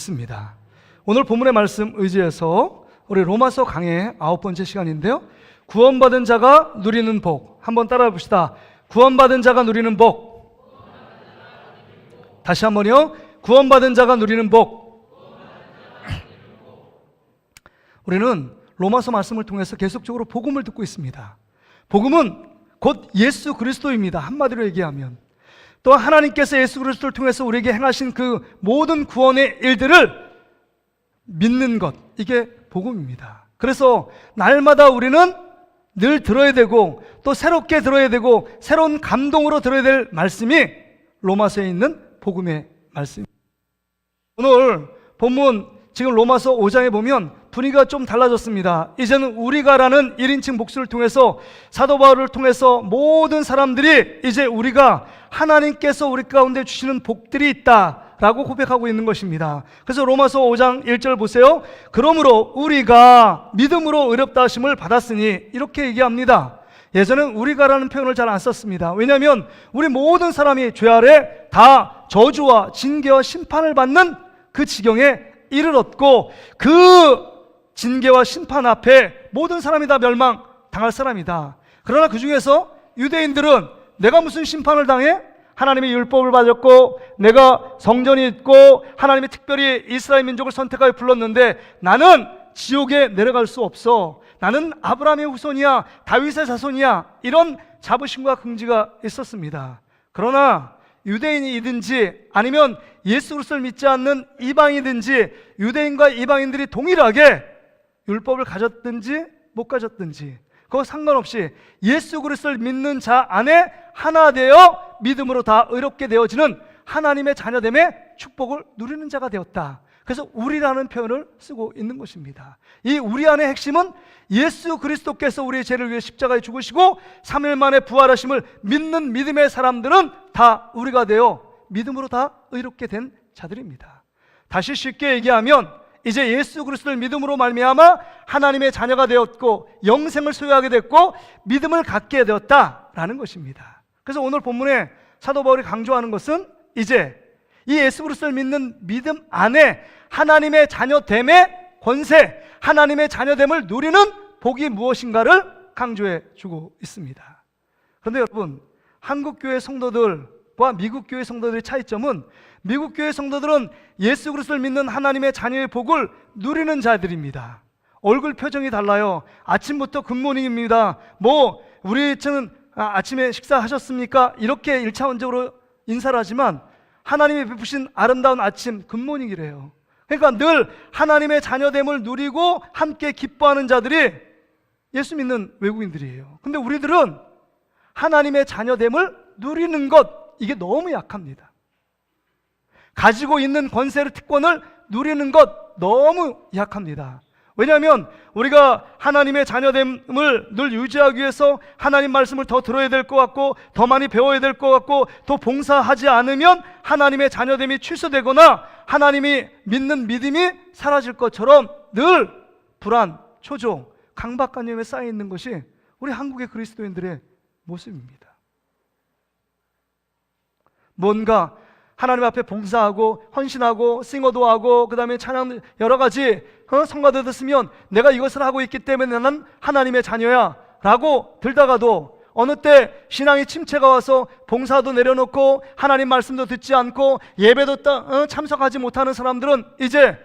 있습니다. 오늘 본문의 말씀 의지해서 우리 로마서 강의 9번째 시간인데요, 구원받은 자가 누리는 복, 한번 따라해 봅시다. 구원받은 자가 누리는 복. 다시 한번요. 구원받은 자가 누리는 복. 우리는 로마서 말씀을 통해서 계속적으로 복음을 듣고 있습니다. 복음은 곧 예수 그리스도입니다. 한마디로 얘기하면 또 하나님께서 예수 그리스도를 통해서 우리에게 행하신 그 모든 구원의 일들을 믿는 것, 이게 복음입니다. 그래서 날마다 우리는 늘 들어야 되고 또 새롭게 들어야 되고 새로운 감동으로 들어야 될 말씀이 로마서에 있는 복음의 말씀입니다. 오늘 본문 지금 로마서 5장에 보면 분위기가 좀 달라졌습니다. 이제는 우리가라는 1인칭 복수를 통해서 사도 바울을 통해서 모든 사람들이 이제 우리가 하나님께서 우리 가운데 주시는 복들이 있다라고 고백하고 있는 것입니다. 그래서 로마서 5장 1절 보세요. 그러므로 우리가 믿음으로 의롭다 하심을 받았으니, 이렇게 얘기합니다. 예전엔 우리가라는 표현을 잘 안 썼습니다. 왜냐하면 우리 모든 사람이 죄 아래 다 저주와 징계와 심판을 받는 그 지경에 이르렀고, 그 징계와 심판 앞에 모든 사람이 다 멸망당할 사람이다. 그러나 그 중에서 유대인들은 내가 무슨 심판을 당해? 하나님의 율법을 받았고 내가 성전이 있고 하나님이 특별히 이스라엘 민족을 선택하여 불렀는데 나는 지옥에 내려갈 수 없어. 나는 아브라함의 후손이야, 다윗의 자손이야, 이런 자부심과 긍지가 있었습니다. 그러나 유대인이든지 아니면 예수 그리스도를 믿지 않는 이방이든지 유대인과 이방인들이 동일하게 율법을 가졌든지 못 가졌든지 그거 상관없이 예수 그리스도를 믿는 자 안에 하나 되어 믿음으로 다 의롭게 되어지는 하나님의 자녀됨의 축복을 누리는 자가 되었다. 그래서 우리라는 표현을 쓰고 있는 것입니다. 이 우리 안의 핵심은 예수 그리스도께서 우리의 죄를 위해 십자가에 죽으시고 3일 만에 부활하심을 믿는 믿음의 사람들은 다 우리가 되어 믿음으로 다 의롭게 된 자들입니다. 다시 쉽게 얘기하면 이제 예수 그리스도를 믿음으로 말미암아 하나님의 자녀가 되었고 영생을 소유하게 됐고 믿음을 갖게 되었다라는 것입니다. 그래서 오늘 본문에 사도 바울이 강조하는 것은 이제 이 예수 그리스도를 믿는 믿음 안에 하나님의 자녀됨의 권세, 하나님의 자녀됨을 누리는 복이 무엇인가를 강조해 주고 있습니다. 그런데 여러분, 한국 교회 성도들과 미국 교회 성도들의 차이점은 미국 교회 성도들은 예수 그리스도를 믿는 하나님의 자녀의 복을 누리는 자들입니다. 얼굴 표정이 달라요. 아침부터 굿모닝입니다. 우리 층은 아침에 식사하셨습니까? 이렇게 1차원적으로 인사를 하지만 하나님이 베푸신 아름다운 아침 굿모닝이래요. 그러니까 늘 하나님의 자녀됨을 누리고 함께 기뻐하는 자들이 예수 믿는 외국인들이에요. 근데 우리들은 하나님의 자녀됨을 누리는 것, 이게 너무 약합니다. 가지고 있는 권세를, 특권을 누리는 것 너무 약합니다. 왜냐하면 우리가 하나님의 자녀됨을 늘 유지하기 위해서 하나님 말씀을 더 들어야 될 것 같고 더 많이 배워야 될 것 같고 또 봉사하지 않으면 하나님의 자녀됨이 취소되거나 하나님이 믿는 믿음이 사라질 것처럼 늘 불안, 초조, 강박관념에 쌓여 있는 것이 우리 한국의 그리스도인들의 모습입니다. 뭔가 하나님 앞에 봉사하고 헌신하고 싱어도 하고 그 다음에 찬양 여러 가지 성가대도 쓰면 내가 이것을 하고 있기 때문에 나는 하나님의 자녀야 라고 들다가도 어느 때 신앙의 침체가 와서 봉사도 내려놓고 하나님 말씀도 듣지 않고 예배도 참석하지 못하는 사람들은 이제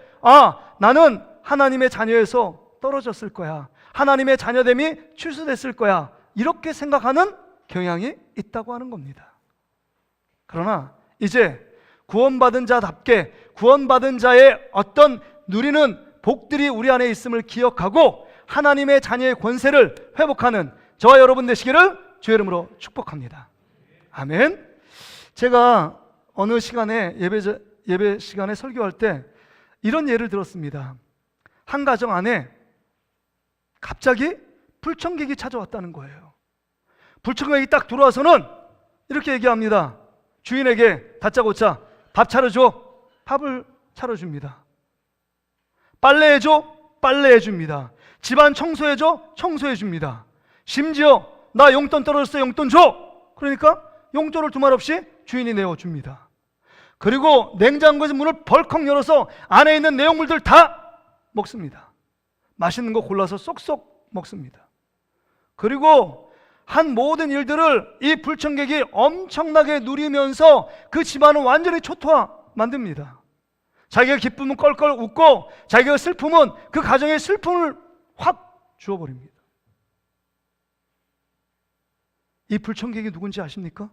나는 하나님의 자녀에서 떨어졌을 거야, 하나님의 자녀됨이 취소됐을 거야, 이렇게 생각하는 경향이 있다고 하는 겁니다. 그러나 이제 구원받은 자답게 구원받은 자의 어떤 누리는 복들이 우리 안에 있음을 기억하고 하나님의 자녀의 권세를 회복하는 저와 여러분 되시기를 주의 이름으로 축복합니다. 아멘. 제가 어느 시간에 예배 시간에 설교할 때 이런 예를 들었습니다. 한 가정 안에 갑자기 불청객이 찾아왔다는 거예요. 불청객이 딱 들어와서는 이렇게 얘기합니다. 주인에게 다짜고짜 밥 차려줘. 밥을 차려줍니다. 빨래해줘. 빨래해줍니다. 집안 청소해줘. 청소해줍니다. 심지어 나 용돈 떨어졌어. 용돈 줘. 그러니까 용돈을 두말 없이 주인이 내어줍니다. 그리고 냉장고에서 문을 벌컥 열어서 안에 있는 내용물들 다 먹습니다. 맛있는 거 골라서 쏙쏙 먹습니다. 그리고 한 모든 일들을 이 불청객이 엄청나게 누리면서 그 집안은 완전히 초토화 만듭니다. 자기가 기쁨은 껄껄 웃고 자기가 슬픔은 그 가정의 슬픔을 확 주어버립니다. 이 불청객이 누군지 아십니까?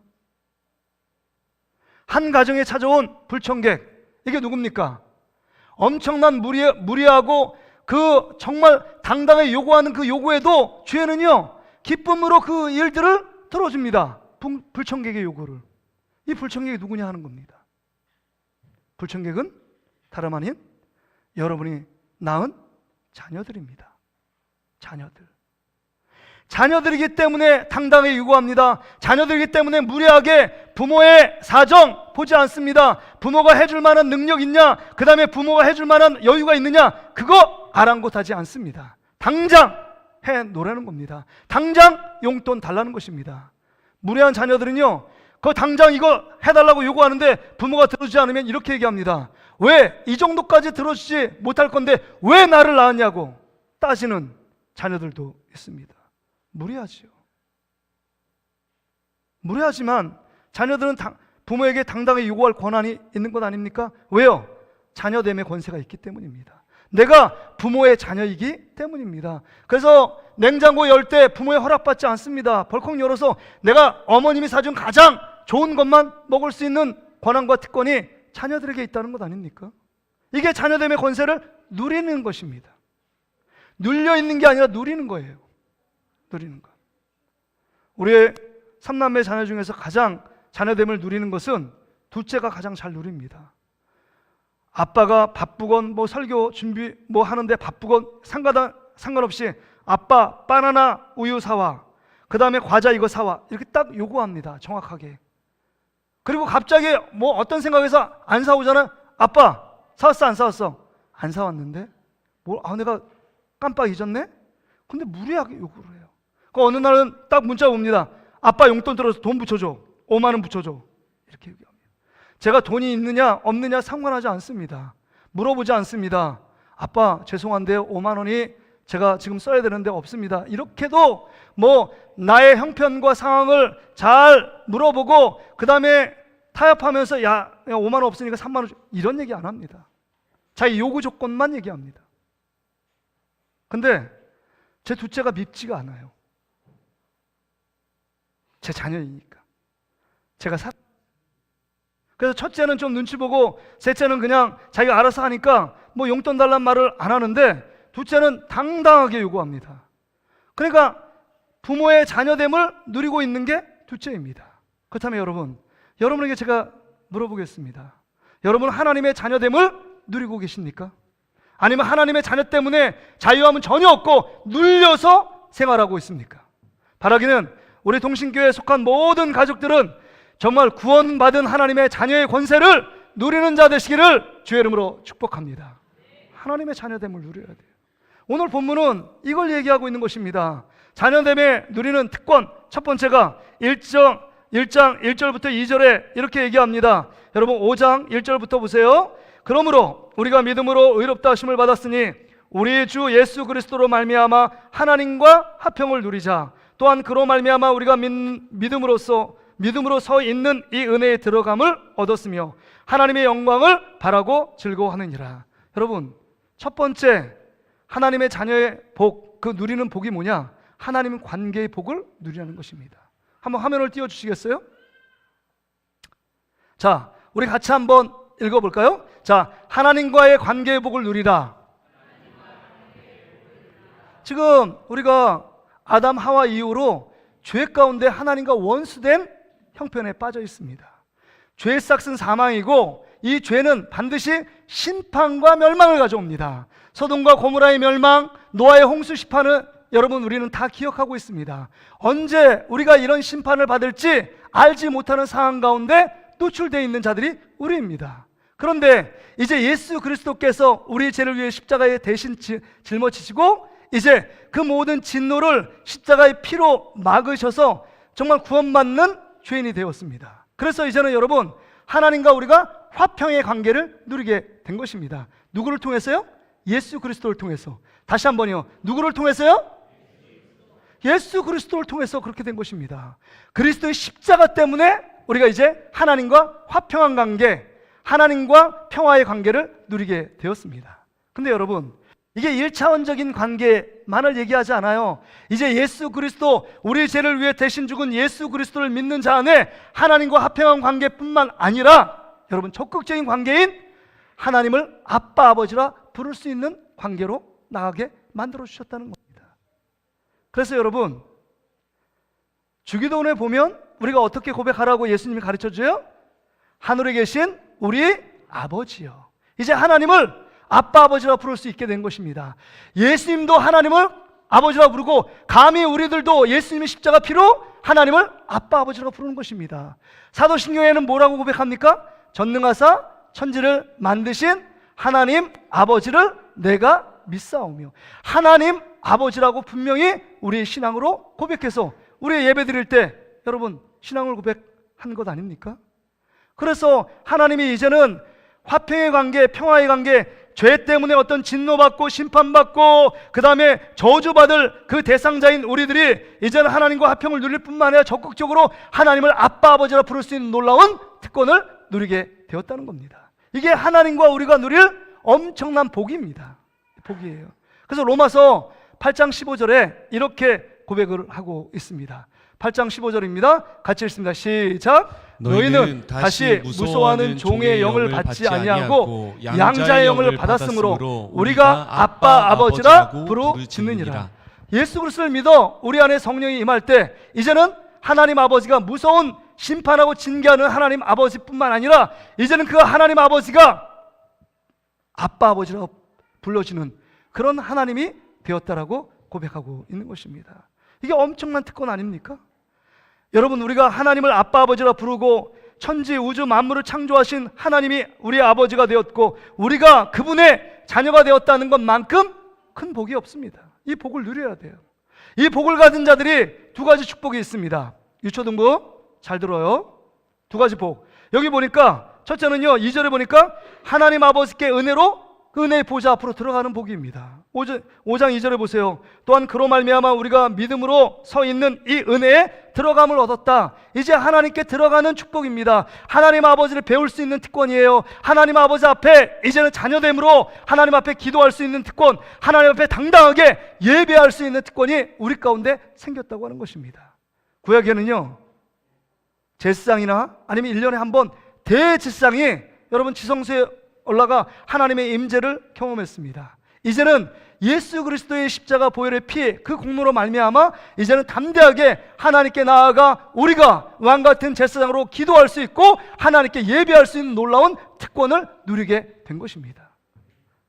한 가정에 찾아온 불청객, 이게 누굽니까? 엄청난 무리하고 그 정말 당당하게 요구하는 그 요구에도 죄는요 기쁨으로 그 일들을 들어줍니다. 불청객의 요구를. 이 불청객이 누구냐 하는 겁니다. 불청객은 다름 아닌 여러분이 낳은 자녀들입니다. 자녀들이기 때문에 당당하게 요구합니다. 자녀들이기 때문에 무리하게 부모의 사정 보지 않습니다. 부모가 해줄 만한 능력 있냐, 그 다음에 부모가 해줄 만한 여유가 있느냐, 그거 아랑곳하지 않습니다. 당장 해놓으라는 겁니다. 당장 용돈 달라는 것입니다. 무례한 자녀들은요, 그 당장 이거 해달라고 요구하는데 부모가 들어주지 않으면 이렇게 얘기합니다. 왜 이 정도까지 들어주지 못할 건데 왜 나를 낳았냐고 따지는 자녀들도 있습니다. 무례하지요. 무례하지만 자녀들은 부모에게 당당히 요구할 권한이 있는 것 아닙니까? 왜요? 자녀됨의 권세가 있기 때문입니다. 내가 부모의 자녀이기 때문입니다. 그래서 냉장고 열 때 부모의 허락받지 않습니다. 벌컥 열어서 내가 어머님이 사준 가장 좋은 것만 먹을 수 있는 권한과 특권이 자녀들에게 있다는 것 아닙니까? 이게 자녀됨의 권세를 누리는 것입니다. 눌려 있는 게 아니라 누리는 거예요. 누리는 것. 우리의 3남매 자녀 중에서 가장 자녀됨을 누리는 것은 둘째가 가장 잘 누립니다. 아빠가 바쁘건 설교 준비 하는데 바쁘건 상관없이 아빠 바나나 우유 사와, 그 다음에 과자 이거 사와, 이렇게 딱 요구합니다. 정확하게. 그리고 갑자기 어떤 생각에서 안 사오잖아. 아빠 사왔어 안 사왔어? 안 사왔는데? 내가 깜빡 잊었네? 근데 무리하게 요구를 해요. 어느 날은 딱 문자 옵니다. 아빠 용돈 들어서 돈 붙여줘. 5만 원 붙여줘. 이렇게 얘기합니다. 제가 돈이 있느냐 없느냐 상관하지 않습니다. 물어보지 않습니다. 아빠 죄송한데 5만 원이 제가 지금 써야 되는데 없습니다. 이렇게도 나의 형편과 상황을 잘 물어보고 그 다음에 타협하면서 야 5만 원 없으니까 3만 원 이런 얘기 안 합니다. 자기 요구 조건만 얘기합니다. 근데 제 둘째가 밉지가 않아요. 제 자녀이니까. 그래서 첫째는 좀 눈치 보고 셋째는 그냥 자기가 알아서 하니까 용돈 달란 말을 안 하는데 둘째는 당당하게 요구합니다. 그러니까 부모의 자녀됨을 누리고 있는 게 둘째입니다. 그렇다면 여러분에게 제가 물어보겠습니다. 여러분 하나님의 자녀됨을 누리고 계십니까? 아니면 하나님의 자녀 때문에 자유함은 전혀 없고 눌려서 생활하고 있습니까? 바라기는 우리 동신교회에 속한 모든 가족들은 정말 구원받은 하나님의 자녀의 권세를 누리는 자 되시기를 주의 이름으로 축복합니다. 하나님의 자녀됨을 누려야 돼요. 오늘 본문은 이걸 얘기하고 있는 것입니다. 자녀됨에 누리는 특권, 첫 번째가 1장 1절부터 2절에 이렇게 얘기합니다. 여러분 5장 1절부터 보세요. 그러므로 우리가 믿음으로 의롭다 하심을 받았으니 우리 주 예수 그리스도로 말미암아 하나님과 화평을 누리자. 또한 그로 말미암아 우리가 믿음으로 서 있는 이 은혜에 들어감을 얻었으며 하나님의 영광을 바라고 즐거워하느니라. 여러분 첫 번째 하나님의 자녀의 복, 그 누리는 복이 뭐냐? 하나님 관계의 복을 누리는 것입니다. 한번 화면을 띄워주시겠어요? 자, 우리 같이 한번 읽어볼까요? 자, 하나님과의 관계의 복을 누리라. 지금 우리가 아담 하와 이후로 죄 가운데 하나님과 원수된 형편에 빠져 있습니다. 죄의 싹은 사망이고 이 죄는 반드시 심판과 멸망을 가져옵니다. 소돔과 고모라의 멸망, 노아의 홍수 심판을 여러분 우리는 다 기억하고 있습니다. 언제 우리가 이런 심판을 받을지 알지 못하는 상황 가운데 노출되어 있는 자들이 우리입니다. 그런데 이제 예수 그리스도께서 우리 죄를 위해 십자가에 대신 짊어지시고 이제 그 모든 진노를 십자가의 피로 막으셔서 정말 구원받는 죄인이 되었습니다. 그래서 이제는 여러분 하나님과 우리가 화평의 관계를 누리게 된 것입니다. 누구를 통해서요? 예수 그리스도를 통해서. 다시 한번요. 누구를 통해서요? 예수 그리스도를 통해서 그렇게 된 것입니다. 그리스도의 십자가 때문에 우리가 이제 하나님과 화평한 관계, 하나님과 평화의 관계를 누리게 되었습니다. 근데 여러분, 이게 1차원적인 관계만을 얘기하지 않아요. 이제 예수 그리스도, 우리 죄를 위해 대신 죽은 예수 그리스도를 믿는 자 안에 하나님과 화평한 관계뿐만 아니라 여러분, 적극적인 관계인 하나님을 아빠 아버지라 부를 수 있는 관계로 나가게 만들어 주셨다는 겁니다. 그래서 여러분, 주기도문에 보면 우리가 어떻게 고백하라고 예수님이 가르쳐줘요? 하늘에 계신 우리 아버지요. 이제 하나님을 아빠 아버지라 부를 수 있게 된 것입니다. 예수님도 하나님을 아버지라 부르고 감히 우리들도 예수님의 십자가 피로 하나님을 아빠 아버지라 부르는 것입니다. 사도신경에는 뭐라고 고백합니까? 전능하사 천지를 만드신 하나님 아버지를 내가 믿사오며, 하나님 아버지라고 분명히 우리의 신앙으로 고백해서 우리의 예배 드릴 때 여러분 신앙을 고백한 것 아닙니까? 그래서 하나님이 이제는 화평의 관계, 평화의 관계, 죄 때문에 어떤 진노받고 심판받고 그 다음에 저주받을 그 대상자인 우리들이 이제는 하나님과 화평을 누릴 뿐만 아니라 적극적으로 하나님을 아빠 아버지라 부를 수 있는 놀라운 특권을 누리게 되었다는 겁니다. 이게 하나님과 우리가 누릴 엄청난 복입니다. 복이에요. 그래서 로마서 8장 15절에 이렇게 고백을 하고 있습니다. 8장 15절입니다. 같이 읽습니다. 시작. 너희는 다시 무서워하는 종의 영을 받지 아니하고 양자의 영을 받았으므로 우리가 아빠 아버지라 부르짖느니라. 예수 그리스도를 믿어 우리 안에 성령이 임할 때 이제는 하나님 아버지가 무서운 심판하고 징계하는 하나님 아버지뿐만 아니라 이제는 그 하나님 아버지가 아빠 아버지라 불러주는 그런 하나님이 되었다라고 고백하고 있는 것입니다. 이게 엄청난 특권 아닙니까? 여러분, 우리가 하나님을 아빠 아버지라 부르고 천지 우주 만물을 창조하신 하나님이 우리 아버지가 되었고 우리가 그분의 자녀가 되었다는 것만큼 큰 복이 없습니다. 이 복을 누려야 돼요. 이 복을 가진 자들이 두 가지 축복이 있습니다. 유초등부 잘 들어요. 두 가지 복. 여기 보니까 첫째는요, 2절에 보니까 하나님 아버지께 은혜로 그 은혜의 보좌 앞으로 들어가는 복입니다. 5장 2절에 보세요. 또한 그로 말미암아 우리가 믿음으로 서 있는 이 은혜에 들어감을 얻었다. 이제 하나님께 들어가는 축복입니다. 하나님 아버지를 배울 수 있는 특권이에요. 하나님 아버지 앞에 이제는 자녀됨으로 하나님 앞에 기도할 수 있는 특권, 하나님 앞에 당당하게 예배할 수 있는 특권이 우리 가운데 생겼다고 하는 것입니다. 구약에는요, 제사장이나 아니면 1년에 한 번 대제사장이 여러분 지성소에 올라가 하나님의 임재를 경험했습니다. 이제는 예수 그리스도의 십자가 보혈의 피, 그 공로로 말미암아 이제는 담대하게 하나님께 나아가 우리가 왕같은 제사장으로 기도할 수 있고 하나님께 예배할 수 있는 놀라운 특권을 누리게 된 것입니다.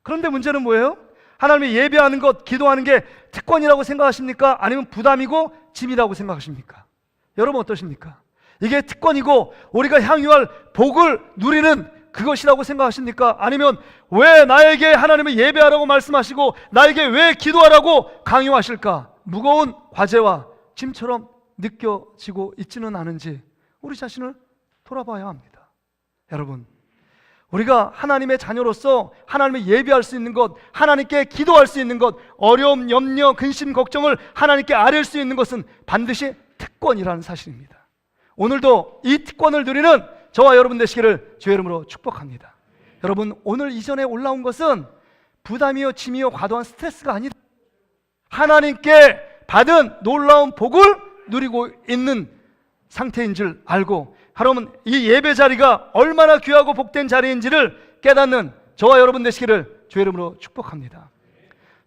그런데 문제는 뭐예요? 하나님의 예배하는 것, 기도하는 게 특권이라고 생각하십니까? 아니면 부담이고 짐이라고 생각하십니까? 여러분 어떠십니까? 이게 특권이고 우리가 향유할 복을 누리는 그것이라고 생각하십니까? 아니면 왜 나에게 하나님을 예배하라고 말씀하시고 나에게 왜 기도하라고 강요하실까? 무거운 과제와 짐처럼 느껴지고 있지는 않은지 우리 자신을 돌아봐야 합니다. 여러분, 우리가 하나님의 자녀로서 하나님을 예배할 수 있는 것, 하나님께 기도할 수 있는 것, 어려움, 염려, 근심, 걱정을 하나님께 아뢰일 수 있는 것은 반드시 특권이라는 사실입니다. 오늘도 이 특권을 누리는 저와 여러분 되시기를 주의 이름으로 축복합니다. 여러분, 오늘 이전에 올라온 것은 부담이요, 짐이요, 과도한 스트레스가 아니다. 하나님께 받은 놀라운 복을 누리고 있는 상태인 줄 알고, 여러분 이 예배 자리가 얼마나 귀하고 복된 자리인지를 깨닫는 저와 여러분 되시기를 주의 이름으로 축복합니다.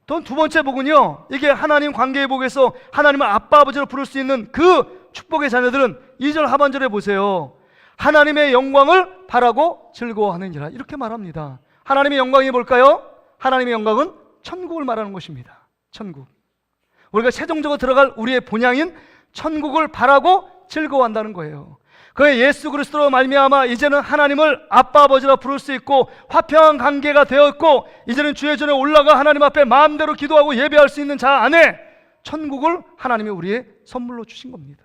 또 두 번째 복은요, 이게 하나님 관계의 복에서 하나님을 아빠 아버지로 부를 수 있는 그 축복의 자녀들은 2절 하반절에 보세요. 하나님의 영광을 바라고 즐거워하느니라, 이렇게 말합니다. 하나님의 영광이 뭘까요? 하나님의 영광은 천국을 말하는 것입니다. 천국, 우리가 최종적으로 들어갈 우리의 본향인 천국을 바라고 즐거워한다는 거예요. 그의 예수 그리스도로 말미암아 이제는 하나님을 아빠 아버지라 부를 수 있고 화평한 관계가 되었고 이제는 주의 전에 올라가 하나님 앞에 마음대로 기도하고 예배할 수 있는 자 안에 천국을 하나님이 우리의 선물로 주신 겁니다.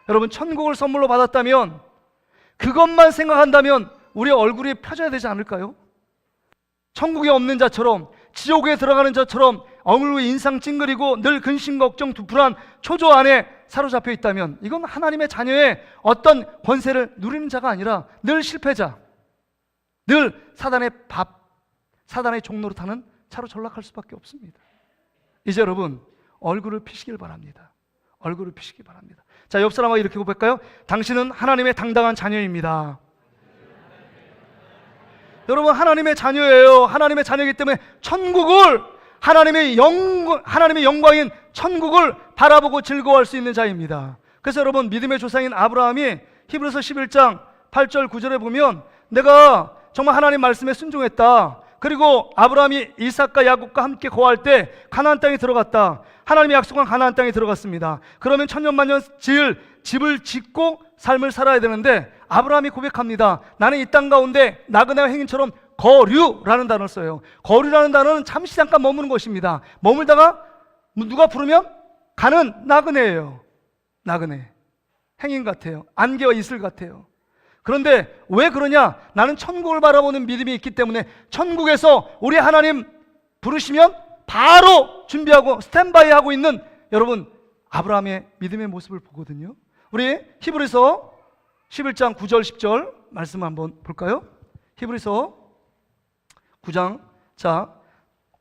여러분, 천국을 선물로 받았다면, 그것만 생각한다면 우리의 얼굴이 펴져야 되지 않을까요? 천국에 없는 자처럼, 지옥에 들어가는 자처럼 얼굴 인상 찡그리고 늘 근심 걱정 불안 초조 안에 사로잡혀 있다면 이건 하나님의 자녀의 어떤 권세를 누리는 자가 아니라 늘 실패자, 늘 사단의 종로로 타는 차로 전락할 수밖에 없습니다. 이제 여러분 얼굴을 피시길 바랍니다. 얼굴을 피시기 바랍니다. 자, 옆 사람과 이렇게 고백할까요? 당신은 하나님의 당당한 자녀입니다. 여러분 하나님의 자녀예요. 하나님의 자녀이기 때문에 천국을 하나님의 영광인 천국을 바라보고 즐거워할 수 있는 자입니다. 그래서 여러분 믿음의 조상인 아브라함이 히브리서 11장 8절 9절에 보면 내가 정말 하나님 말씀에 순종했다. 그리고 아브라함이 이삭과 야곱과 함께 거할 때 가나안 땅에 들어갔다. 하나님이 약속한 가나안 땅에 들어갔습니다. 그러면 천년만년 지을 집을 짓고 삶을 살아야 되는데 아브라함이 고백합니다. 나는 이 땅 가운데 나그네와 행인처럼 거류라는 단어를 써요. 거류라는 단어는 잠시 잠깐 머무는 것입니다. 머물다가 누가 부르면 가는 나그네예요. 나그네, 행인 같아요. 안개와 이슬 같아요. 그런데 왜 그러냐? 나는 천국을 바라보는 믿음이 있기 때문에 천국에서 우리 하나님 부르시면 바로 준비하고 스탠바이 하고 있는 여러분 아브라함의 믿음의 모습을 보거든요. 우리 히브리서 11장 9절 10절 말씀 한번 볼까요? 히브리서 9장 자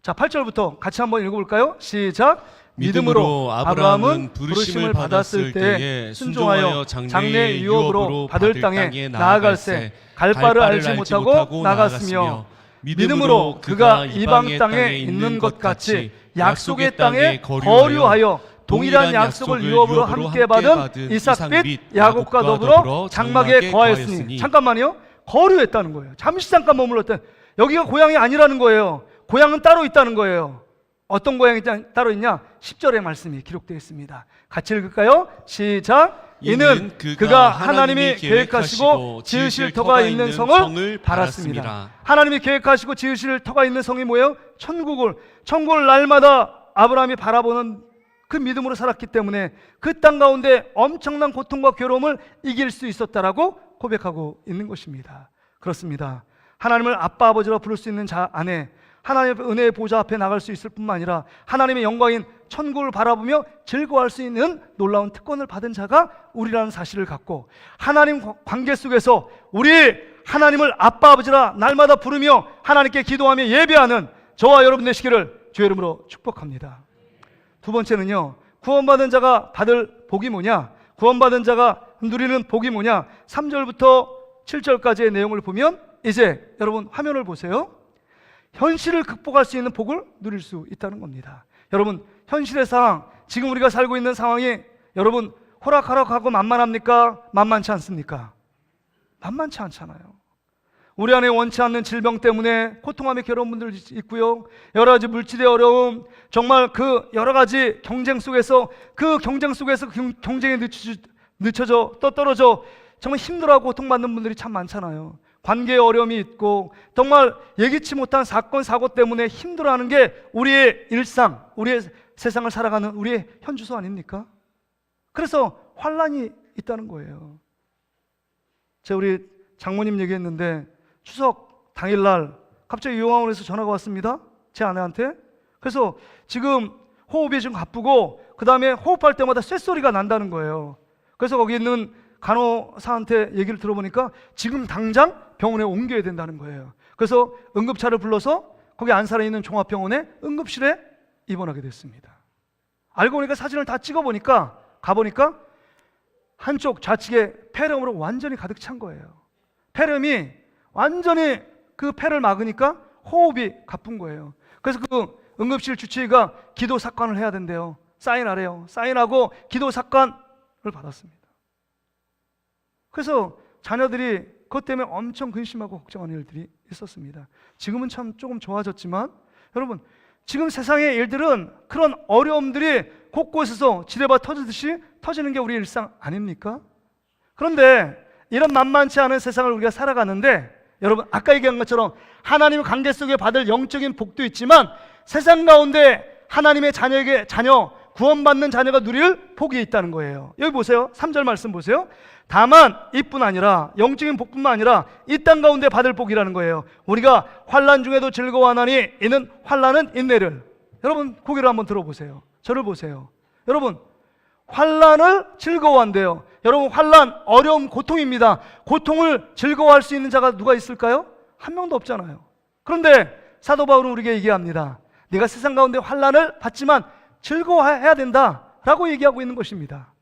8절부터 같이 한번 읽어볼까요? 시작. 믿음으로 아브라함은 부르심을 받았을 때에 순종하여 장래 유업으로 받을 땅에 나아갈새 갈 바를 알지 못하고 나갔으며 믿음으로 그가 이방 땅에 있는 것 같이 약속의 땅에 거류하여 동일한 약속을 유업으로 함께 받은 이삭 및 야곱과 더불어 장막에 거하였으니. 잠깐만요. 거류했다는 거예요. 잠시 잠깐 머물렀다. 여기가 고향이 아니라는 거예요. 고향은 따로 있다는 거예요. 어떤 고향이 따로 있냐? 10절의 말씀이 기록되어 있습니다. 같이 읽을까요? 시작. 이는 그가 하나님이 계획하시고 지으실 터가 있는 성을 바랐습니다. 하나님이 계획하시고 지으실 터가 있는 성이 뭐예요? 천국을 날마다 아브라함이 바라보는 그 믿음으로 살았기 때문에 그 땅 가운데 엄청난 고통과 괴로움을 이길 수 있었다라고 고백하고 있는 것입니다. 그렇습니다. 하나님을 아빠 아버지라 부를 수 있는 자 안에 하나님의 은혜의 보좌 앞에 나갈 수 있을 뿐만 아니라 하나님의 영광인 천국을 바라보며 즐거워할 수 있는 놀라운 특권을 받은 자가 우리라는 사실을 갖고 하나님 관계 속에서 우리 하나님을 아빠 아버지라 날마다 부르며 하나님께 기도하며 예배하는 저와 여러분 되시기를 주의 이름으로 축복합니다. 두 번째는요, 구원받은 자가 받을 복이 뭐냐? 구원받은 자가 누리는 복이 뭐냐? 3절부터 7절까지의 내용을 보면 이제 여러분 화면을 보세요. 현실을 극복할 수 있는 복을 누릴 수 있다는 겁니다. 여러분 현실의 상황, 지금 우리가 살고 있는 상황이 여러분 호락호락하고 만만합니까? 만만치 않습니까? 만만치 않잖아요. 우리 안에 원치 않는 질병 때문에 고통하며 괴로운 분들 있고요. 여러 가지 물질의 어려움, 정말 그 여러 가지 경쟁 속에서 경쟁에 늦춰져 떨어져 정말 힘들어하고 고통받는 분들이 참 많잖아요. 관계의 어려움이 있고 정말 예기치 못한 사건 사고 때문에 힘들어하는 게 우리의 일상, 우리의 세상을 살아가는 우리의 현주소 아닙니까? 그래서 환난이 있다는 거예요. 제가 우리 장모님 얘기했는데 추석 당일날 갑자기 요양원에서 전화가 왔습니다. 제 아내한테. 그래서 지금 호흡이 좀 가쁘고 그 다음에 호흡할 때마다 쇳소리가 난다는 거예요. 그래서 거기 있는 간호사한테 얘기를 들어보니까 지금 당장 병원에 옮겨야 된다는 거예요. 그래서 응급차를 불러서 거기 안산에 있는 종합병원에 응급실에 입원하게 됐습니다. 알고 보니까 사진을 다 찍어보니까 가보니까 한쪽 좌측에 폐렴으로 완전히 가득 찬 거예요. 폐렴이 완전히 그 폐를 막으니까 호흡이 가쁜 거예요. 그래서 그 응급실 주치의가 기도 삭관을 해야 된대요. 사인하래요. 사인하고 기도 삭관을 받았습니다. 그래서 자녀들이 그것 때문에 엄청 근심하고 걱정하는 일들이 있었습니다. 지금은 참 조금 좋아졌지만 여러분 지금 세상의 일들은 그런 어려움들이 곳곳에서 지뢰밭 터지듯이 터지는 게 우리의 일상 아닙니까? 그런데 이런 만만치 않은 세상을 우리가 살아가는데 여러분 아까 얘기한 것처럼 하나님의 관계 속에 받을 영적인 복도 있지만 세상 가운데 하나님의 자녀 구원받는 자녀가 누릴 복이 있다는 거예요. 여기 보세요. 3절 말씀 보세요. 다만 이뿐 아니라, 영적인 복뿐만 아니라 이 땅 가운데 받을 복이라는 거예요. 우리가 환난 중에도 즐거워하나니 이는 환난은 인내를. 여러분 고개를 한번 들어보세요. 저를 보세요. 여러분 환난을 즐거워한대요. 여러분 환난, 어려움, 고통입니다. 고통을 즐거워할 수 있는 자가 누가 있을까요? 한 명도 없잖아요. 그런데 사도 바울은 우리에게 얘기합니다. 네가 세상 가운데 환난을 받지만 즐거워해야 된다라고 얘기하고 있는 것입니다.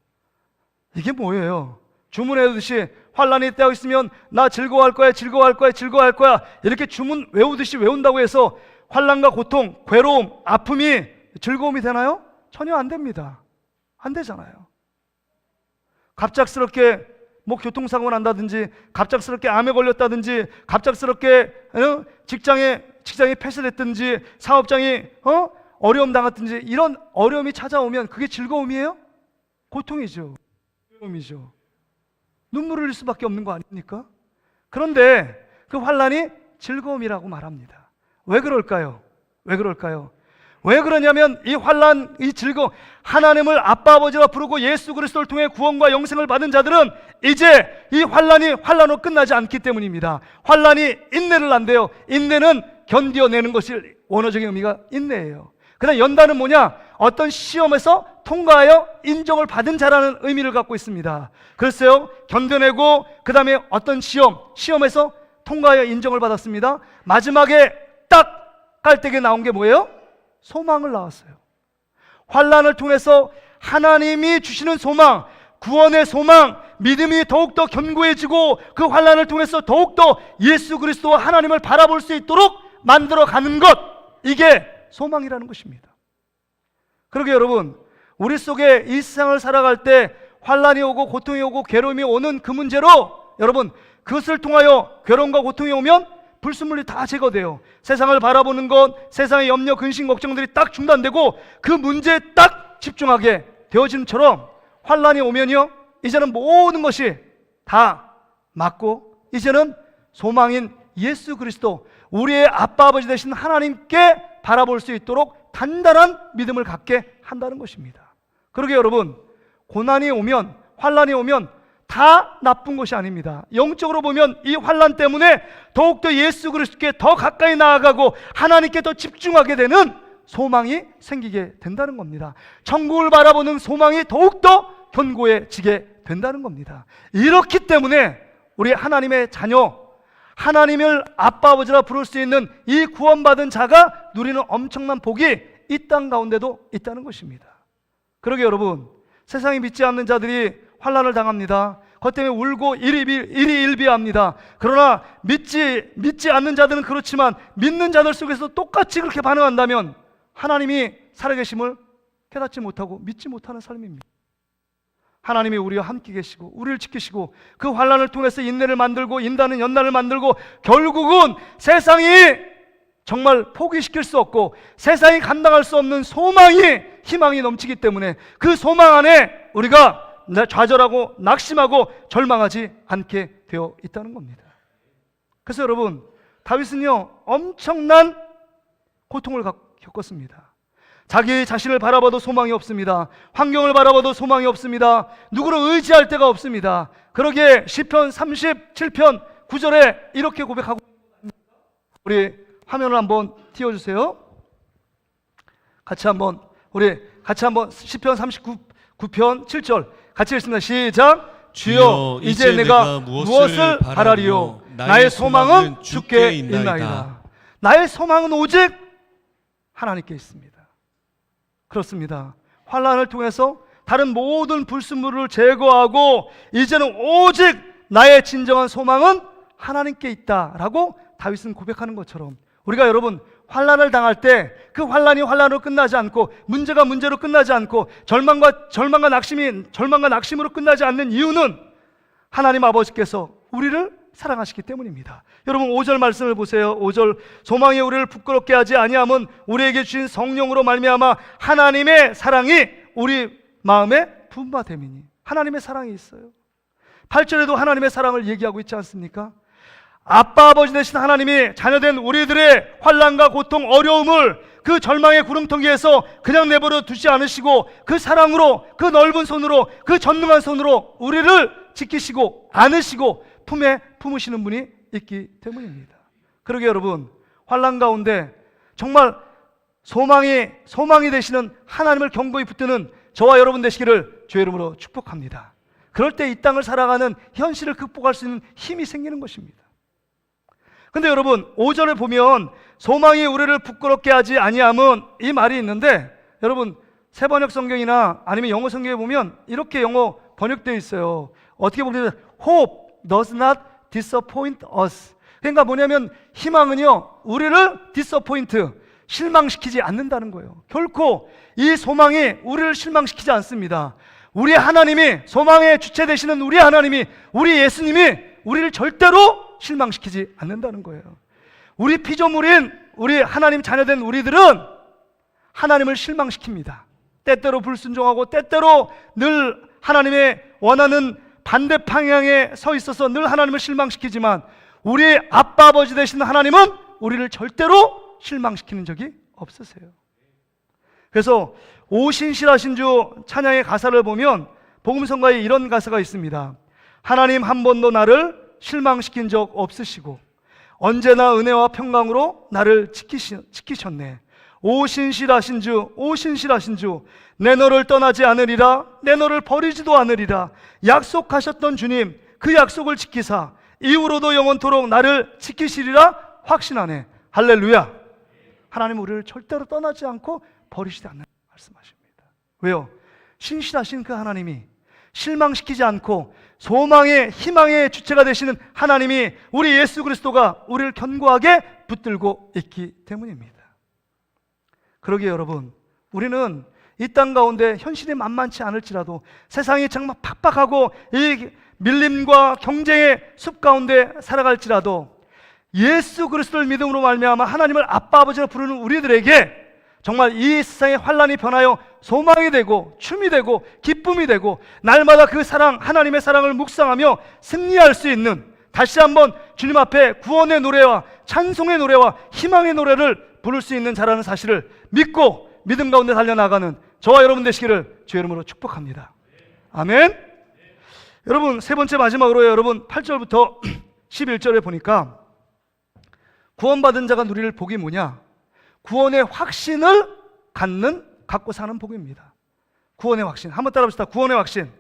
이게 뭐예요? 주문해오듯이 환난이 때가 있으면 나 즐거워할 거야, 즐거워할 거야, 즐거워할 거야, 이렇게 주문 외우듯이 외운다고 해서 환난과 고통, 괴로움, 아픔이 즐거움이 되나요? 전혀 안 됩니다. 안 되잖아요. 갑작스럽게 뭐 교통사고가 난다든지, 갑작스럽게 암에 걸렸다든지, 갑작스럽게 직장이 폐쇄됐든지, 사업장이 어려움 당했든지, 이런 어려움이 찾아오면 그게 즐거움이에요? 고통이죠. 괴로움이죠. 눈물을 흘릴 수밖에 없는 거 아닙니까? 그런데 그 환난이 즐거움이라고 말합니다. 왜 그럴까요? 왜 그럴까요? 왜 그러냐면 이 환난, 이 즐거움, 하나님을 아빠 아버지라 부르고 예수 그리스도를 통해 구원과 영생을 받은 자들은 이제 이 환난이 환난으로 끝나지 않기 때문입니다. 환난이 인내를 한대요. 인내는 견뎌내는 것이 원어적인 의미가 인내예요. 그다음 연단은 뭐냐? 어떤 시험에서 통과하여 인정을 받은 자라는 의미를 갖고 있습니다. 글쎄요, 견뎌내고 그 다음에 어떤 시험에서 통과하여 인정을 받았습니다. 마지막에 딱 깔때기에 나온 게 뭐예요? 소망을 낳았어요. 환난을 통해서 하나님이 주시는 소망, 구원의 소망, 믿음이 더욱더 견고해지고 그 환난을 통해서 더욱더 예수 그리스도와 하나님을 바라볼 수 있도록 만들어가는 것, 이게 소망이라는 것입니다. 그러게 여러분, 우리 속에 이 세상을 살아갈 때 환난이 오고 고통이 오고 괴로움이 오는 그 문제로 여러분, 그것을 통하여 괴로움과 고통이 오면 불순물이 다 제거돼요. 세상을 바라보는 것, 세상의 염려, 근심, 걱정들이 딱 중단되고 그 문제에 딱 집중하게 되어짐처럼 환난이 오면요, 이제는 모든 것이 다 맞고 이제는 소망인 예수 그리스도, 우리의 아빠 아버지 되신 하나님께 바라볼 수 있도록 단단한 믿음을 갖게 한다는 것입니다. 그러게 여러분, 고난이 오면, 환난이 오면 다 나쁜 것이 아닙니다. 영적으로 보면 이 환난 때문에 더욱더 예수 그리스도께 더 가까이 나아가고 하나님께 더 집중하게 되는 소망이 생기게 된다는 겁니다. 천국을 바라보는 소망이 더욱더 견고해지게 된다는 겁니다. 이렇기 때문에 우리 하나님의 자녀, 하나님을 아빠 아버지라 부를 수 있는 이 구원받은 자가 누리는 엄청난 복이 이 땅 가운데도 있다는 것입니다. 그러게 여러분, 세상이 믿지 않는 자들이 환난을 당합니다. 그것 때문에 울고 일희일비합니다. 그러나 믿지 않는 자들은 그렇지만 믿는 자들 속에서 똑같이 그렇게 반응한다면 하나님이 살아계심을 깨닫지 못하고 믿지 못하는 삶입니다. 하나님이 우리와 함께 계시고 우리를 지키시고 그 환난을 통해서 인내를 만들고 인다는 연단을 만들고 결국은 세상이 정말 포기시킬 수 없고 세상이 감당할 수 없는 희망이 넘치기 때문에 그 소망 안에 우리가 좌절하고 낙심하고 절망하지 않게 되어 있다는 겁니다. 그래서 여러분, 다윗은요 엄청난 고통을 겪었습니다. 자기 자신을 바라봐도 소망이 없습니다. 환경을 바라봐도 소망이 없습니다. 누구를 의지할 데가 없습니다. 그러기에 시편 37편 9절에 이렇게 고백하고, 우리 화면을 한번 띄워주세요. 같이 한번 시편 39편 7절 같이 읽습니다. 시작. 주여 이제 내가 무엇을 바라리요? 나의 소망은 주께 있나이다. 나의 소망은 오직 하나님께 있습니다. 그렇습니다. 환난을 통해서 다른 모든 불순물을 제거하고 이제는 오직 나의 진정한 소망은 하나님께 있다라고 다윗은 고백하는 것처럼 우리가 여러분 환난을 당할 때 그 환난이 환난으로 끝나지 않고 문제가 문제로 끝나지 않고 절망과 낙심으로 끝나지 않는 이유는 하나님 아버지께서 우리를 사랑하시기 때문입니다. 여러분 5절 말씀을 보세요. 5절, 소망이 우리를 부끄럽게 하지 아니함은 우리에게 주신 성령으로 말미암아 하나님의 사랑이 우리 마음에 분바됨이니. 하나님의 사랑이 있어요. 8절에도 하나님의 사랑을 얘기하고 있지 않습니까? 아빠 아버지 되신 하나님이 자녀된 우리들의 환난과 고통, 어려움을 그 절망의 구름통에서 그냥 내버려 두지 않으시고 그 사랑으로, 그 넓은 손으로, 그 전능한 손으로 우리를 지키시고 안으시고 품에 품으시는 분이 있기 때문입니다. 그러게 여러분, 환난 가운데 정말 소망이 되시는 하나님을 견고히 붙드는 저와 여러분 되시기를 주의 이름으로 축복합니다. 그럴 때 이 땅을 살아가는 현실을 극복할 수 있는 힘이 생기는 것입니다. 근데 여러분, 5절에 보면 소망이 우리를 부끄럽게 하지 아니함은 이 말이 있는데, 여러분 새번역 성경이나 아니면 영어 성경에 보면 이렇게 영어 번역되어 있어요. 어떻게 보면 Hope does not disappoint us. 그러니까 뭐냐면 희망은요, 우리를 disappoint, 실망시키지 않는다는 거예요. 결코 이 소망이 우리를 실망시키지 않습니다. 우리 하나님이, 소망의 주체 되시는 우리 하나님이, 우리 예수님이 우리를 절대로 실망시키지 않는다는 거예요. 우리 피조물인 우리 하나님 자녀된 우리들은 하나님을 실망시킵니다. 때때로 불순종하고 때때로 늘 하나님의 원하는 반대 방향에 서 있어서 늘 하나님을 실망시키지만 우리 아빠 아버지 되신 하나님은 우리를 절대로 실망시키는 적이 없으세요. 그래서 오신실하신 주 찬양의 가사를 보면 복음성가에 이런 가사가 있습니다. 하나님 한 번도 나를 실망시킨 적 없으시고 언제나 은혜와 평강으로 나를 지키셨네. 오신실하신 주 내 너를 떠나지 않으리라, 내 너를 버리지도 않으리라. 약속하셨던 주님, 그 약속을 지키사 이후로도 영원토록 나를 지키시리라 확신하네. 할렐루야. 하나님 우리를 절대로 떠나지 않고 버리시지 않는 말씀하십니다. 왜요? 신실하신 그 하나님이, 실망시키지 않고 소망의, 희망의 주체가 되시는 하나님이, 우리 예수 그리스도가 우리를 견고하게 붙들고 있기 때문입니다. 그러기에 여러분, 우리는 이 땅 가운데 현실이 만만치 않을지라도, 세상이 정말 팍팍하고 이 밀림과 경쟁의 숲 가운데 살아갈지라도 예수 그리스도를 믿음으로 말미암아 하나님을 아빠 아버지라 부르는 우리들에게 정말 이 세상의 환난이 변하여 소망이 되고 춤이 되고 기쁨이 되고 날마다 그 사랑, 하나님의 사랑을 묵상하며 승리할 수 있는, 다시 한번 주님 앞에 구원의 노래와 찬송의 노래와 희망의 노래를 부를 수 있는 자라는 사실을 믿고 믿음 가운데 달려나가는 저와 여러분 되시기를 주의 이름으로 축복합니다. 아멘. 여러분, 세 번째 마지막으로요, 여러분 8절부터 11절에 보니까 구원받은 자가 누릴 복이 뭐냐? 구원의 확신을 갖고 사는 복입니다. 구원의 확신. 한번 따라합시다. 구원의 확신.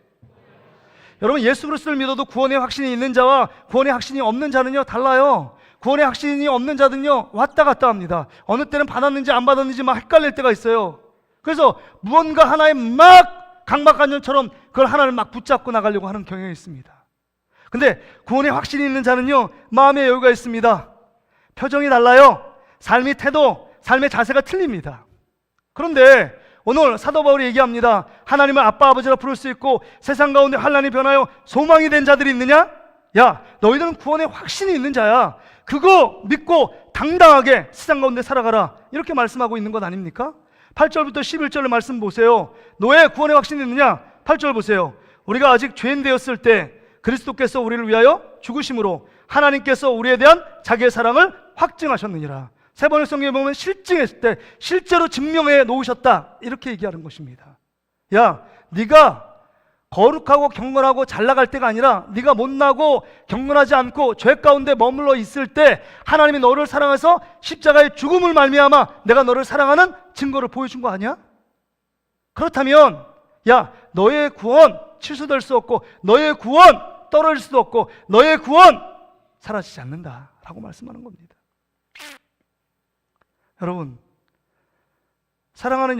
여러분, 예수 그리스도를 믿어도 구원의 확신이 있는 자와 구원의 확신이 없는 자는요 달라요. 구원의 확신이 없는 자들은요 왔다 갔다 합니다. 어느 때는 받았는지 안 받았는지 막 헷갈릴 때가 있어요. 그래서 무언가 하나에 막 강박관념처럼 그걸 하나를 막 붙잡고 나가려고 하는 경향이 있습니다. 근데 구원의 확신이 있는 자는요 마음의 여유가 있습니다. 표정이 달라요. 삶의 태도, 삶의 자세가 틀립니다. 그런데 오늘 사도 바울이 얘기합니다. 하나님을 아빠 아버지라 부를 수 있고 세상 가운데 환난이 변하여 소망이 된 자들이 있느냐? 야, 너희들은 구원의 확신이 있는 자야. 그거 믿고 당당하게 세상 가운데 살아가라. 이렇게 말씀하고 있는 것 아닙니까? 8절부터 11절의 말씀 보세요. 너의 구원의 확신이 있느냐? 8절 보세요. 우리가 아직 죄인 되었을 때 그리스도께서 우리를 위하여 죽으심으로 하나님께서 우리에 대한 자기의 사랑을 확증하셨느니라. 세 번의 성경에 보면 실증했을 때 실제로 증명해 놓으셨다, 이렇게 얘기하는 것입니다. 야, 네가 거룩하고 경건하고 잘 나갈 때가 아니라 네가 못나고 경건하지 않고 죄 가운데 머물러 있을 때 하나님이 너를 사랑해서 십자가의 죽음을 말미암아 내가 너를 사랑하는 증거를 보여준 거 아니야? 그렇다면 야, 너의 구원 취소될 수 없고 너의 구원 떨어질 수도 없고 너의 구원 사라지지 않는다라고 말씀하는 겁니다. 여러분, 사랑하는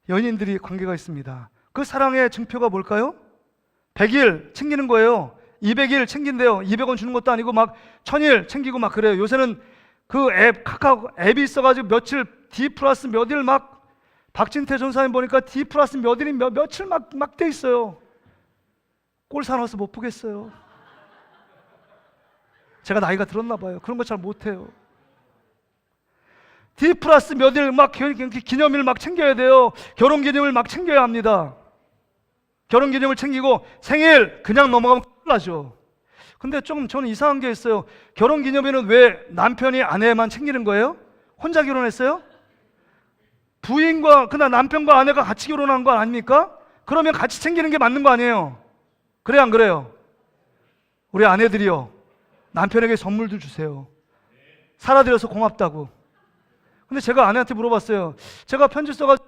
연인들이 관계가 있습니다. 그 사랑의 증표가 뭘까요? 100일 챙기는 거예요. 200일 챙긴대요. 200원 주는 것도 아니고 막 1000일 챙기고 막 그래요. 요새는 그 앱, 카카오 앱이 있어가지고 며칠 D 플러스 몇 일 막, 박진태 전사님 보니까 D 플러스 몇 일이 며칠 막 돼 있어요. 꼴 사나워서 못 보겠어요. 제가 나이가 들었나 봐요. 그런 거 잘 못해요. D 플러스 몇 일 막 기념일 막 챙겨야 돼요. 결혼 기념일 막 챙겨야 합니다. 결혼 기념일 챙기고 생일 그냥 넘어가면 큰일 나죠. 근데 좀 저는 이상한 게 있어요. 결혼 기념일은 왜 남편이 아내만 챙기는 거예요? 혼자 결혼했어요? 부인과 그날 남편과 아내가 같이 결혼한 거 아닙니까? 그러면 같이 챙기는 게 맞는 거 아니에요? 그래 안 그래요? 우리 아내들이요, 남편에게 선물도 주세요. 살아드려서 고맙다고. 근데 제가 아내한테 물어봤어요. 제가 편지 써가지고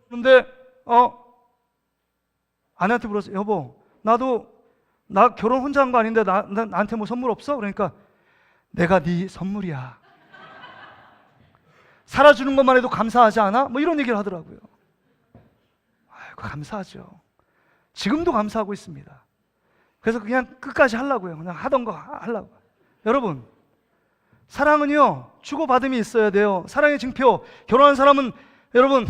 근데 아내한테 물었어요. 여보, 나 결혼 혼자 한 거 아닌데 나한테 뭐 선물 없어? 그러니까 내가 네 선물이야. 살아주는 것만 해도 감사하지 않아? 뭐 이런 얘기를 하더라고요. 아이고, 감사하죠. 지금도 감사하고 있습니다. 그래서 그냥 끝까지 하려고요. 그냥 하던 거 하려고. 여러분, 사랑은요, 주고받음이 있어야 돼요. 사랑의 증표. 결혼한 사람은 여러분,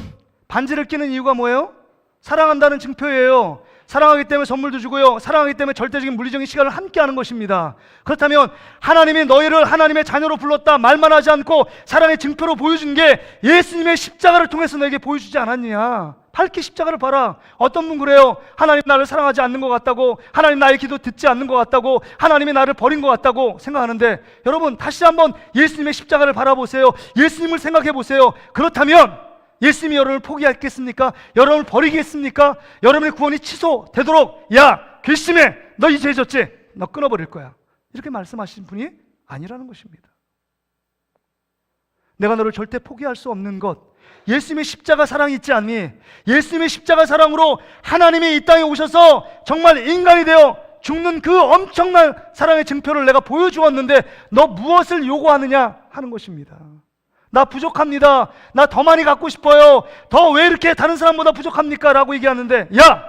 반지를 끼는 이유가 뭐예요? 사랑한다는 증표예요. 사랑하기 때문에 선물도 주고요, 사랑하기 때문에 절대적인 물리적인 시간을 함께 하는 것입니다. 그렇다면 하나님이 너희를 하나님의 자녀로 불렀다 말만 하지 않고 사랑의 증표로 보여준 게 예수님의 십자가를 통해서 너에게 보여주지 않았느냐. 밝히 십자가를 봐라. 어떤 분 그래요? 하나님 나를 사랑하지 않는 것 같다고, 하나님 나의 기도 듣지 않는 것 같다고, 하나님이 나를 버린 것 같다고 생각하는데, 여러분 다시 한번 예수님의 십자가를 바라보세요. 예수님을 생각해 보세요. 그렇다면 예수님이 여러분을 포기하겠습니까? 여러분을 버리겠습니까? 여러분의 구원이 취소되도록, 야 괘씸해, 너 이제 졌지? 너 끊어버릴 거야, 이렇게 말씀하신 분이 아니라는 것입니다. 내가 너를 절대 포기할 수 없는 것, 예수님의 십자가 사랑이 있지 않니? 예수님의 십자가 사랑으로 하나님이 이 땅에 오셔서 정말 인간이 되어 죽는 그 엄청난 사랑의 증표를 내가 보여주었는데 너 무엇을 요구하느냐 하는 것입니다. 나 부족합니다. 나 더 많이 갖고 싶어요. 더 왜 이렇게 다른 사람보다 부족합니까? 라고 얘기하는데, 야!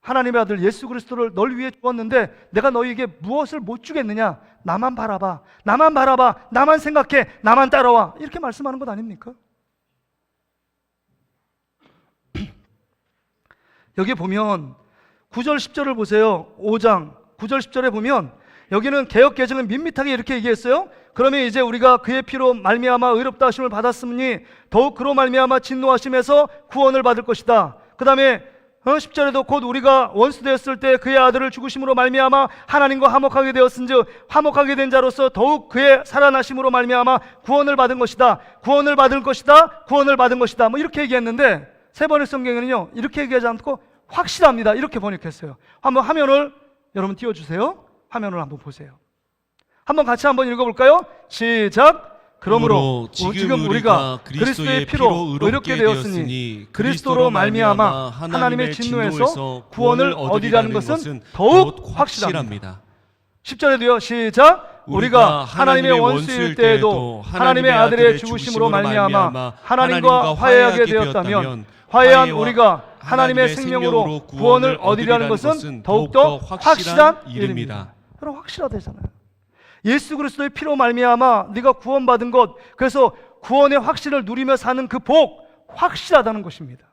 하나님의 아들 예수 그리스도를 널 위해 주었는데 내가 너희에게 무엇을 못 주겠느냐? 나만 바라봐. 나만 바라봐. 나만 생각해. 나만 따라와. 이렇게 말씀하는 것 아닙니까? 여기 보면 9절 10절을 보세요. 5장 9절 10절에 보면 여기는 개역 개정은 밋밋하게 이렇게 얘기했어요. 그러면 이제 우리가 그의 피로 말미암아 의롭다 하심을 받았으니 더욱 그로 말미암아 진노하심에서 구원을 받을 것이다. 그 다음에 10절에도 곧 우리가 원수 되었을 때 그의 아들을 죽으심으로 말미암아 하나님과 화목하게 되었은즉 화목하게 된 자로서 더욱 그의 살아나심으로 말미암아 구원을 받은 것이다. 구원을 받을 것이다. 구원을 받은 것이다. 뭐 이렇게 얘기했는데 세 번의 성경에는요 이렇게 얘기하지 않고 확실합니다. 이렇게 번역했어요. 한번 화면을 여러분 띄워주세요. 화면을 한번 보세요. 한번 같이 한번 읽어볼까요? 시작. 그러므로 지금 우리가 그리스도의 피로 의롭게 되었으니 그리스도로 말미암아 하나님의 진노에서 구원을 얻으리라는 것은 더욱 확실합니다. 10절에도요. 시작. 우리가 하나님의 원수일 때에도 하나님의 아들의 죽으심으로 말미암아 하나님과 화해하게 되었다면 화해한 우리가 하나님의 생명으로 구원을 얻으리라는 것은 더욱더 확실한 일입니다. 여러분 확실하다잖아요. 예수 그리스도의 피로 말미암아 네가 구원받은 것, 그래서 구원의 확신을 누리며 사는 그 복, 확실하다는 것입니다.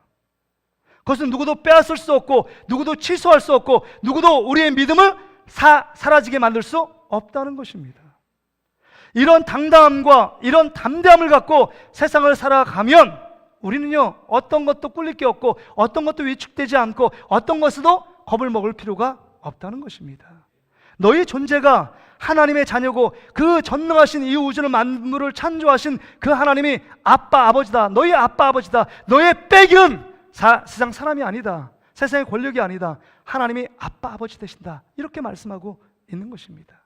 그것은 누구도 빼앗을 수 없고 누구도 취소할 수 없고 누구도 우리의 믿음을 사라지게 만들 수 없다는 것입니다. 이런 당당함과 이런 담대함을 갖고 세상을 살아가면 우리는요 어떤 것도 꿀릴 게 없고 어떤 것도 위축되지 않고 어떤 것에도 겁을 먹을 필요가 없다는 것입니다. 너희 존재가 하나님의 자녀고 그 전능하신 이 우주를 만물을 창조하신 그 하나님이 아빠 아버지다. 너희 아빠 아버지다. 너의 백은 세상 사람이 아니다. 세상의 권력이 아니다. 하나님이 아빠 아버지 되신다. 이렇게 말씀하고 있는 것입니다.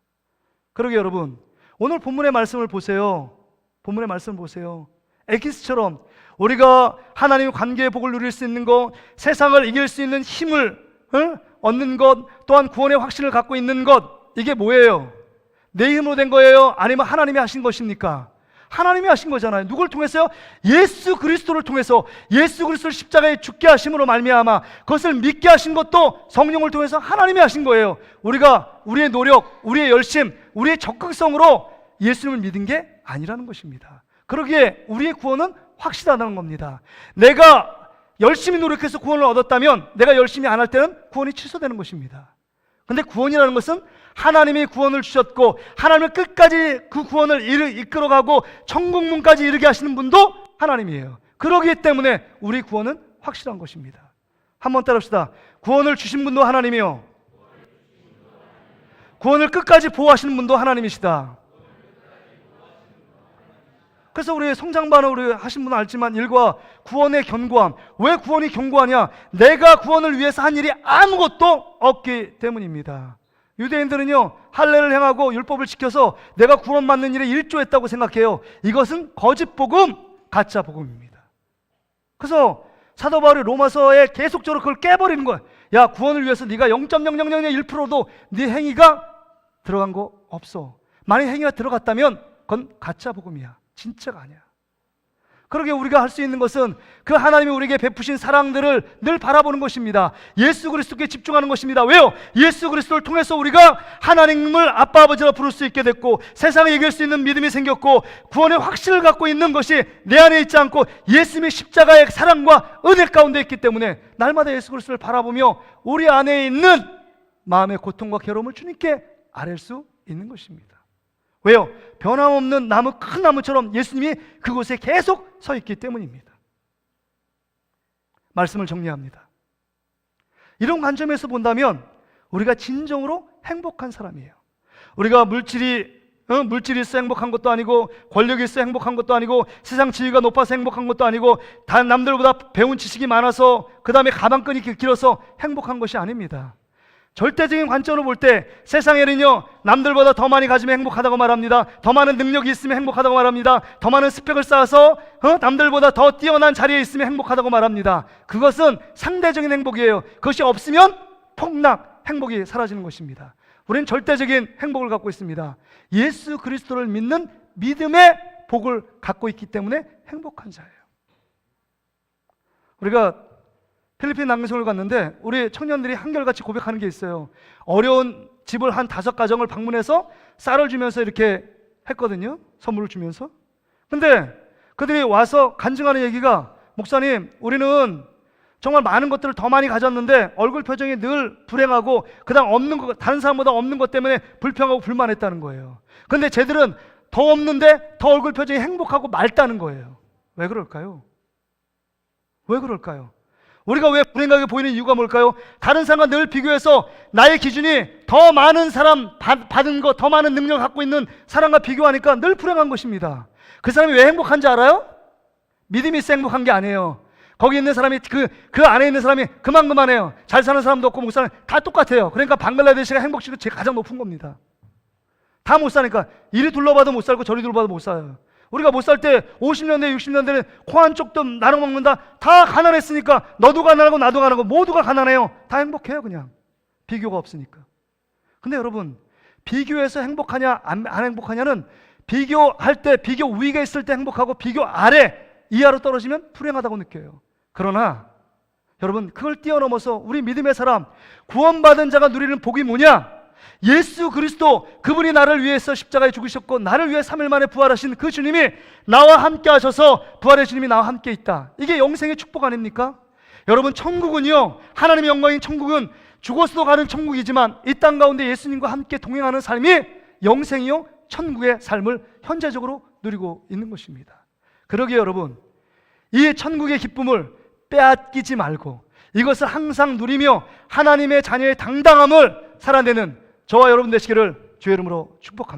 그러게 여러분 오늘 본문의 말씀을 보세요. 본문의 말씀을 보세요. 엑기스처럼 우리가 하나님의 관계의 복을 누릴 수 있는 것, 세상을 이길 수 있는 힘을 얻는 것, 또한 구원의 확신을 갖고 있는 것, 이게 뭐예요? 내 힘으로 된 거예요? 아니면 하나님이 하신 것입니까? 하나님이 하신 거잖아요. 누굴 통해서요? 예수 그리스도를 통해서, 예수 그리스도를 십자가에 죽게 하심으로 말미암아 그것을 믿게 하신 것도 성령을 통해서 하나님이 하신 거예요. 우리가 우리의 노력, 우리의 열심, 우리의 적극성으로 예수님을 믿은 게 아니라는 것입니다. 그러기에 우리의 구원은 확실하다는 겁니다. 내가 열심히 노력해서 구원을 얻었다면 내가 열심히 안 할 때는 구원이 취소되는 것입니다. 근데 구원이라는 것은 하나님이 구원을 주셨고 하나님을 끝까지 그 구원을 이끌어가고 천국문까지 이르게 하시는 분도 하나님이에요. 그러기 때문에 우리 구원은 확실한 것입니다. 한번 따라합시다. 구원을 주신 분도 하나님이요, 구원을 끝까지 보호하시는 분도 하나님이시다. 그래서 우리 성장반을 우리 하신 분은 알지만 일과 구원의 견고함. 왜 구원이 견고하냐? 내가 구원을 위해서 한 일이 아무것도 없기 때문입니다. 유대인들은요, 할례를 행하고 율법을 지켜서 내가 구원받는 일에 일조했다고 생각해요. 이것은 거짓 복음, 가짜 복음입니다. 그래서 사도 바울이 로마서에 계속적으로 그걸 깨버리는 거예요. 야, 구원을 위해서 네가 0.0001%도 네 행위가 들어간 거 없어. 만약 행위가 들어갔다면 그건 가짜 복음이야. 진짜가 아니야. 그러게 우리가 할 수 있는 것은 그 하나님이 우리에게 베푸신 사랑들을 늘 바라보는 것입니다. 예수 그리스도께 집중하는 것입니다. 왜요? 예수 그리스도를 통해서 우리가 하나님을 아빠 아버지라 부를 수 있게 됐고, 세상을 이길 수 있는 믿음이 생겼고, 구원의 확신을 갖고 있는 것이 내 안에 있지 않고 예수님의 십자가의 사랑과 은혜 가운데 있기 때문에 날마다 예수 그리스도를 바라보며 우리 안에 있는 마음의 고통과 괴로움을 주님께 아뢰 수 있는 것입니다. 왜요? 변함없는 나무, 큰 나무처럼 예수님이 그곳에 계속 서 있기 때문입니다. 말씀을 정리합니다. 이런 관점에서 본다면 우리가 진정으로 행복한 사람이에요. 우리가 물질이 있어 행복한 것도 아니고, 권력이 있어 행복한 것도 아니고, 세상 지위가 높아서 행복한 것도 아니고, 다 남들보다 배운 지식이 많아서 그 다음에 가방끈이 길어서 행복한 것이 아닙니다. 절대적인 관점으로 볼 때 세상에는요, 남들보다 더 많이 가지면 행복하다고 말합니다. 더 많은 능력이 있으면 행복하다고 말합니다. 더 많은 스펙을 쌓아서 남들보다 더 뛰어난 자리에 있으면 행복하다고 말합니다. 그것은 상대적인 행복이에요. 그것이 없으면 폭락, 행복이 사라지는 것입니다. 우리는 절대적인 행복을 갖고 있습니다. 예수 그리스도를 믿는 믿음의 복을 갖고 있기 때문에 행복한 자예요. 우리가 필리핀 낭송을 갔는데 우리 청년들이 한결같이 고백하는 게 있어요. 어려운 집을 한 5가정을 방문해서 쌀을 주면서 이렇게 했거든요. 선물을 주면서. 근데 그들이 와서 간증하는 얘기가, 목사님, 우리는 정말 많은 것들을 더 많이 가졌는데 얼굴 표정이 늘 불행하고, 그다음 없는 것, 다른 사람보다 없는 것 때문에 불평하고 불만했다는 거예요. 근데 쟤들은 더 없는데 더 얼굴 표정이 행복하고 맑다는 거예요. 왜 그럴까요? 왜 그럴까요? 우리가 왜 불행하게 보이는 이유가 뭘까요? 다른 사람과 늘 비교해서 나의 기준이 더 많은 사람 받은 것, 더 많은 능력을 갖고 있는 사람과 비교하니까 늘 불행한 것입니다. 그 사람이 왜 행복한지 알아요? 믿음이 있어 행복한 게 아니에요. 거기 있는 사람이 그 안에 있는 사람이 그만해요. 잘 사는 사람도 없고 못 사는 다 똑같아요. 그러니까 방글라데시가 행복지수가 제일 가장 높은 겁니다. 다 못 사니까 이리 둘러봐도 못 살고 저리 둘러봐도 못 살아요. 우리가 못 살 때 50년대 60년대는 코 한쪽도 나눠 먹는다. 다 가난했으니까 너도 가난하고 나도 가난하고 모두가 가난해요. 다 행복해요. 그냥 비교가 없으니까. 근데 여러분, 비교해서 행복하냐 안 행복하냐는 비교할 때, 비교 우위가 있을 때 행복하고 비교 아래 이하로 떨어지면 불행하다고 느껴요. 그러나 여러분, 그걸 뛰어넘어서 우리 믿음의 사람, 구원받은 자가 누리는 복이 뭐냐? 예수 그리스도, 그분이 나를 위해서 십자가에 죽으셨고 나를 위해 3일 만에 부활하신 그 주님이 나와 함께 하셔서, 부활의 주님이 나와 함께 있다. 이게 영생의 축복 아닙니까? 여러분, 천국은요, 하나님의 영광인 천국은 죽어서도 가는 천국이지만 이 땅 가운데 예수님과 함께 동행하는 삶이 영생이요, 천국의 삶을 현재적으로 누리고 있는 것입니다. 그러기에 여러분, 이 천국의 기쁨을 빼앗기지 말고 이것을 항상 누리며 하나님의 자녀의 당당함을 살아내는 저와 여러분 되시기를 주의 이름으로 축복합니다.